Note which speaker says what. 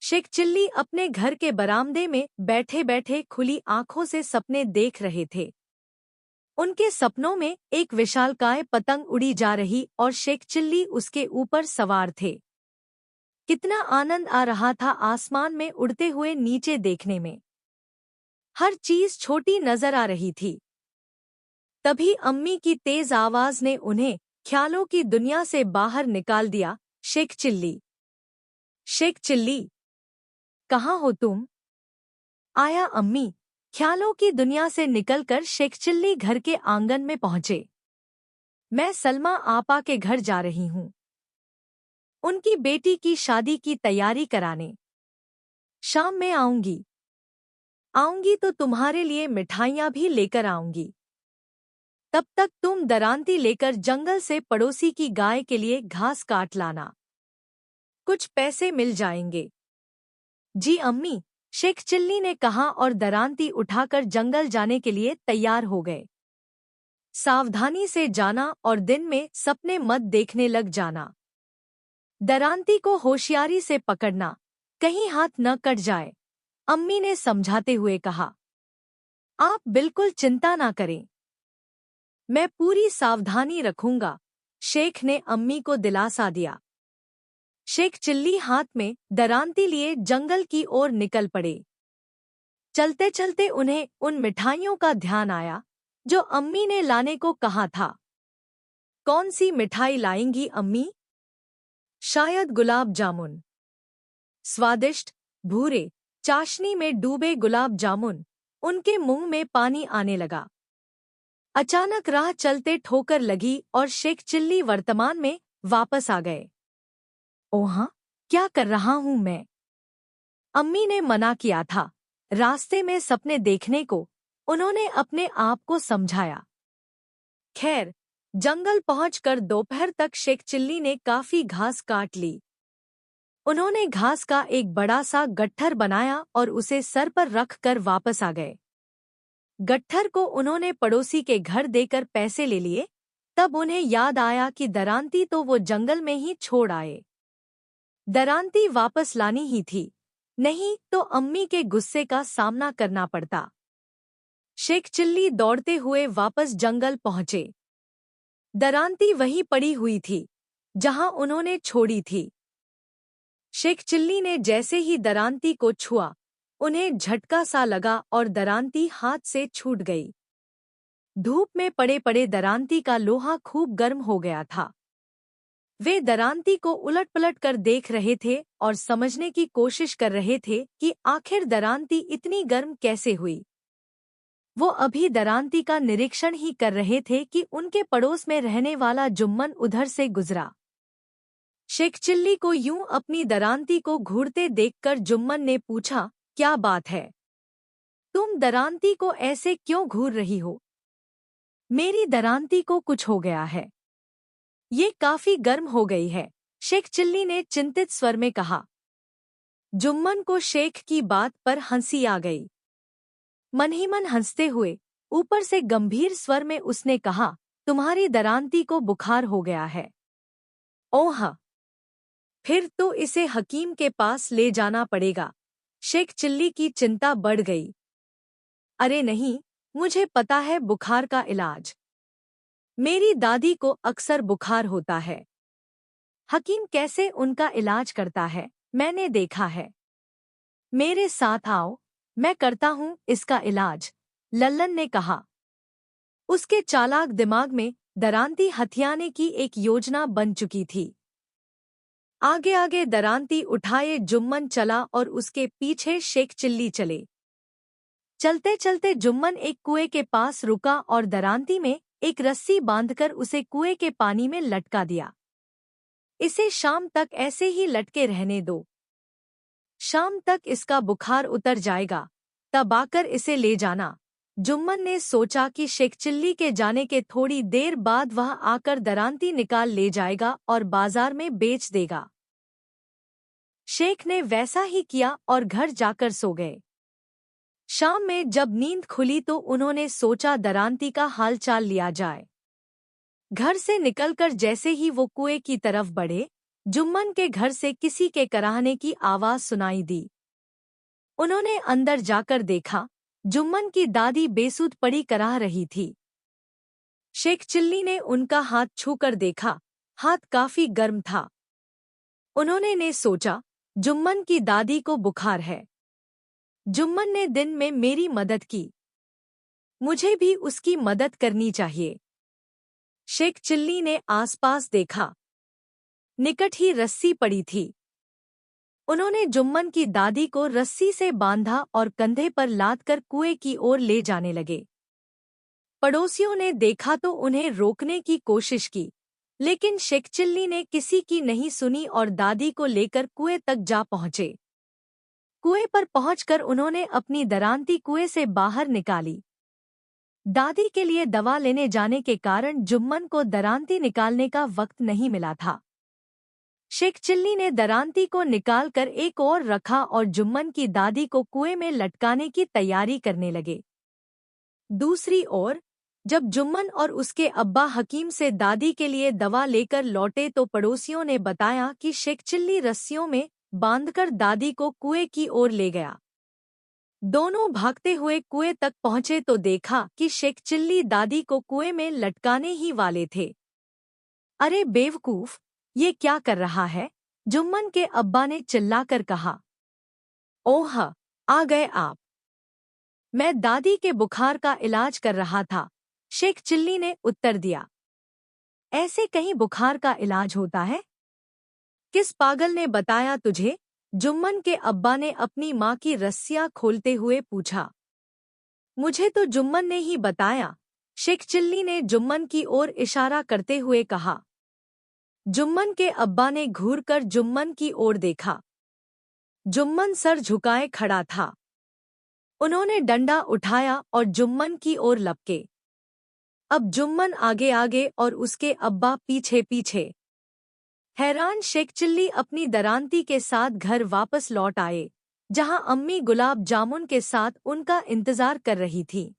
Speaker 1: Sheikh chilli अपने घर के बरामदे में बैठे बैठे खुली आंखों से सपने देख रहे थे। उनके सपनों में एक विशालकाय पतंग उड़ी जा रही और शेख चिल्ली उसके ऊपर सवार थे। कितना आनंद आ रहा था आसमान में उड़ते हुए नीचे देखने में। हर चीज छोटी नजर आ रही थी। तभी अम्मी की तेज आवाज ने उन्हें ख्यालों की दुनिया से बाहर निकाल दिया। शेख चिल्ली, शेख चिल्ली, कहाँ हो तुम? आया अम्मी। ख्यालों की दुनिया से निकलकर शेख चिल्ली घर के आंगन में पहुंचे। मैं सलमा आपा के घर जा रही हूँ, उनकी बेटी की शादी की तैयारी कराने। शाम में आऊंगी। आऊंगी तो तुम्हारे लिए मिठाइयाँ भी लेकर आऊंगी। तब तक तुम दरांती लेकर जंगल से पड़ोसी की गाय के लिए घास काट लाना। कुछ पैसे मिल जाएंगे। जी अम्मी, शेख चिल्ली ने कहा और दरांती उठाकर जंगल जाने के लिए तैयार हो गए। सावधानी से जाना और दिन में सपने मत देखने लग जाना। दरांती को होशियारी से पकड़ना, कहीं हाथ न कट जाए, अम्मी ने समझाते हुए कहा। आप बिल्कुल चिंता ना करें, मैं पूरी सावधानी रखूंगा, शेख ने अम्मी को दिलासा दिया। शेख चिल्ली हाथ में दरांती लिए जंगल की ओर निकल पड़े। चलते चलते उन्हें उन मिठाइयों का ध्यान आया जो अम्मी ने लाने को कहा था। कौन सी मिठाई लाएंगी अम्मी? शायद गुलाब जामुन। स्वादिष्ट, भूरे, चाशनी में डूबे गुलाब जामुन। उनके मुंह में पानी आने लगा। अचानक राह चलते ठोकर लगी और शेख चिल्ली वर्तमान में वापस आ गए। ओहा, क्या कर रहा हूं मैं? अम्मी ने मना किया था रास्ते में सपने देखने को, उन्होंने अपने आप को समझाया। खैर, जंगल पहुंचकर दोपहर तक शेख चिल्ली ने काफी घास काट ली। उन्होंने घास का एक बड़ा सा गट्ठर बनाया और उसे सर पर रख कर वापस आ गए। गट्ठर को उन्होंने पड़ोसी के घर देकर पैसे ले लिए। तब उन्हें याद आया कि दरांती तो वो जंगल में ही छोड़ आए। दरांती वापस लानी ही थी, नहीं तो अम्मी के गुस्से का सामना करना पड़ता। शेख चिल्ली दौड़ते हुए वापस जंगल पहुंचे। दरांती वहीं पड़ी हुई थी जहां उन्होंने छोड़ी थी। शेख चिल्ली ने जैसे ही दरांती को छुआ, उन्हें झटका सा लगा और दरांती हाथ से छूट गई। धूप में पड़े पड़े दरांती का लोहा खूब गर्म हो गया था। वे दरांती को उलट-पलट कर देख रहे थे और समझने की कोशिश कर रहे थे कि आखिर दरांती इतनी गर्म कैसे हुई। वो अभी दरांती का निरीक्षण ही कर रहे थे कि उनके पड़ोस में रहने वाला जुम्मन उधर से गुजरा। शेख चिल्ली को यूं अपनी दरांती को घूरते देखकर जुम्मन ने पूछा, क्या बात है? तुम दरांती को ऐसे क्यों घूर रही हो? मेरी दरांती को कुछ हो गया है, ये काफी गर्म हो गई है, शेख चिल्ली ने चिंतित स्वर में कहा। जुम्मन को शेख की बात पर हंसी आ गई। मन ही मन हंसते हुए ऊपर से गंभीर स्वर में उसने कहा, तुम्हारी दरांती को बुखार हो गया है। ओह, फिर तो इसे हकीम के पास ले जाना पड़ेगा। शेख चिल्ली की चिंता बढ़ गई। अरे नहीं, मुझे पता है बुखार का इलाज। मेरी दादी को अक्सर बुखार होता है। हकीम कैसे उनका इलाज करता है, मैंने देखा है। मेरे साथ आओ, मैं करता हूँ इसका इलाज, लल्लन ने कहा। उसके चालाक दिमाग में दरांती हथियाने की एक योजना बन चुकी थी। आगे आगे दरांती उठाए जुम्मन चला और उसके पीछे शेख चिल्ली चले। चलते चलते जुम्मन एक कुएं के पास रुका और दरांती में एक रस्सी बांधकर उसे कुएं के पानी में लटका दिया। इसे शाम तक ऐसे ही लटके रहने दो। शाम तक इसका बुखार उतर जाएगा, तब आकर इसे ले जाना। जुम्मन ने सोचा कि शेख चिल्ली के जाने के थोड़ी देर बाद वह आकर दरांती निकाल ले जाएगा और बाजार में बेच देगा। शेख ने वैसा ही किया और घर जाकर सो गए। शाम में जब नींद खुली तो उन्होंने सोचा दरांती का हालचाल लिया जाए। घर से निकलकर जैसे ही वो कुएं की तरफ बढ़े, जुम्मन के घर से किसी के कराहने की आवाज सुनाई दी। उन्होंने अंदर जाकर देखा, जुम्मन की दादी बेसुध पड़ी कराह रही थी। शेख चिल्ली ने उनका हाथ छूकर देखा, हाथ काफी गर्म था। उन्होंने सोचा, जुम्मन की दादी को बुखार है। जुम्मन ने दिन में मेरी मदद की, मुझे भी उसकी मदद करनी चाहिए। शेख चिल्ली ने आसपास देखा, निकट ही रस्सी पड़ी थी। उन्होंने जुम्मन की दादी को रस्सी से बांधा और कंधे पर लादकर कुएं की ओर ले जाने लगे। पड़ोसियों ने देखा तो उन्हें रोकने की कोशिश की, लेकिन शेख चिल्ली ने किसी की नहीं सुनी और दादी को लेकर कुएं तक जा पहुंचे। कुएं पर पहुंचकर उन्होंने अपनी दरांती कुएं से बाहर निकाली। दादी के लिए दवा लेने जाने के कारण जुम्मन को दरांती निकालने का वक्त नहीं मिला था। शेख चिल्ली ने दरांती को निकालकर एक ओर रखा और जुम्मन की दादी को कुएं में लटकाने की तैयारी करने लगे। दूसरी ओर जब जुम्मन और उसके अब्बा हकीम से दादी के लिए दवा लेकर लौटे तो पड़ोसियों ने बताया कि शेख चिल्ली रस्सियों में बांधकर दादी को कुएं की ओर ले गया। दोनों भागते हुए कुएं तक पहुंचे तो देखा कि शेख चिल्ली दादी को कुएं में लटकाने ही वाले थे। अरे बेवकूफ, ये क्या कर रहा है? जुम्मन के अब्बा ने चिल्लाकर कहा। ओह, आ गए आप। मैं दादी के बुखार का इलाज कर रहा था, शेख चिल्ली ने उत्तर दिया। ऐसे कहीं बुखार का इलाज होता है? किस पागल ने बताया तुझे? जुम्मन के अब्बा ने अपनी माँ की रस्सियां खोलते हुए पूछा। मुझे तो जुम्मन ने ही बताया, शेख चिल्ली ने जुम्मन की ओर इशारा करते हुए कहा। जुम्मन के अब्बा ने घूरकर जुम्मन की ओर देखा। जुम्मन सर झुकाए खड़ा था। उन्होंने डंडा उठाया और जुम्मन की ओर लपके। अब जुम्मन आगे आगे और उसके अब्बा पीछे पीछे। हैरान शेख चिल्ली अपनी दरांती के साथ घर वापस लौट आए, जहां अम्मी गुलाब जामुन के साथ उनका इंतजार कर रही थी।